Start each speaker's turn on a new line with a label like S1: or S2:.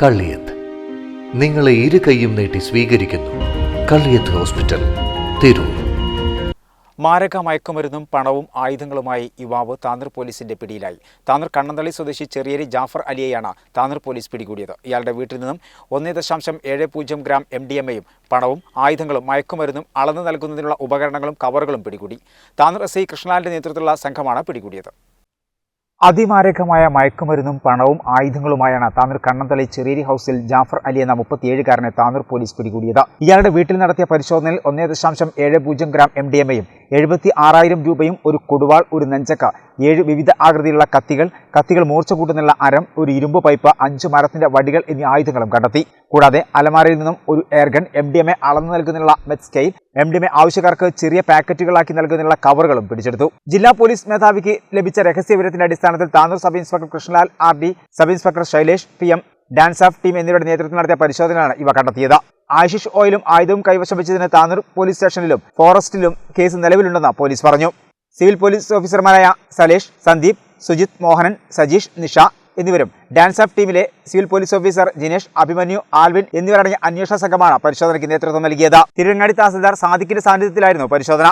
S1: കള്ളിയത്ത് നിങ്ങളെ ഇരു കൈയും നീട്ടി സ്വീകരിക്കുന്നു. കള്ളിയത്ത് ഹോസ്പിറ്റൽ, തിരൂർ.
S2: മാരക മയക്കുമരുന്നും പണവും ആയുധങ്ങളുമായി യുവാവ് താനൂർ പോലീസിന്റെ പിടിയിലായി. താനൂർ കണ്ണന്തള്ളി സ്വദേശി ചെറിയേരി ജാഫർ അലിയെയാണ് താനൂർ പോലീസ് പിടികൂടിയത്. ഇയാളുടെ വീട്ടിൽ നിന്നും 1.70 ഗ്രാം MDMA-യും പണവും ആയുധങ്ങളും മയക്കുമരുന്നും അളന്നു നൽകുന്നതിനുള്ള ഉപകരണങ്ങളും കവറുകളും പിടികൂടി. താനൂർ SI കൃഷ്ണലാലിന്റെ നേതൃത്വത്തിലുള്ള സംഘമാണ് പിടികൂടിയത്. അതിമാരകമായ മയക്കുമരുന്നും പണവും ആയുധങ്ങളുമായാണ് താനൂർ കണ്ണന്തള്ളി ചെറിയേരി ഹൗസിൽ ജാഫർ അലി എന്ന 37-കാരനെ താനൂർ പോലീസ് പിടികൂടിയത്. ഇയാളുടെ വീട്ടിൽ നടത്തിയ പരിശോധനയിൽ 1.70 ഗ്രാം MDMA-യും 76,000 രൂപയും ഒരു കൊടുവാൾ, ഒരു നെഞ്ചക്ക, 7 വിവിധ ആകൃതിയിലുള്ള കത്തികൾ മൂർച്ച കൂട്ടുന്നുള്ള അരം, ഒരു ഇരുമ്പ് പൈപ്പ്, 5 മരത്തിന്റെ വടികൾ എന്നീ ആയുധങ്ങളും കണ്ടെത്തി. കൂടാതെ അലമാരയിൽ നിന്നും ഒരു എയർഗൺ, MDMA അളന്നു നൽകുന്നതിനുള്ള മെത്ത് സ്കെയിൽ, MDMA ആവശ്യക്കാർക്ക് ചെറിയ പാക്കറ്റുകളാക്കി നൽകുന്നതിനുള്ള കവറുകളും പിടിച്ചെടുത്തു. ജില്ലാ പോലീസ് മേധാവിക്ക് ലഭിച്ച രഹസ്യ വിവരത്തിന്റെ അടിസ്ഥാനത്തിൽ Tanur sub inspector Krishnalal RD, sub inspector Shailesh PM, dance of team എന്നിവരുടെ നേതൃത്വത്തിൽ നടത്തിയ പരിശോധനയിലാണ് ഇവ കണ്ടെത്തിയത്. ആശിഷ് ഓയിലും ആയുധവും കൈവശം വെച്ചതിന് താനൂർ പോലീസ് സ്റ്റേഷനിലും ഫോറസ്റ്റിലും കേസ് നിലവിലുണ്ടെന്ന് പോലീസ് പറഞ്ഞു. സിവിൽ പോലീസ് ഓഫീസർമാരായ സലേഷ്, സന്ദീപ്, സുജിത്, മോഹനൻ, സജീഷ്, നിഷ എന്നിവരും ഡാൻസ് ഓഫ് ടീമിലെ civil police officer Jinesh, Abhimanyu, Alvin എന്നിവരടങ്ങിയ അന്വേഷണ സംഘമാണ് പരിശോധനയ്ക്ക് നേതൃത്വം നൽകിയത്. തിരുവങ്ങാടി തഹസിൽദാർ സാദിഖിന്റെ സാന്നിധ്യത്തിലായിരുന്നു പരിശോധന.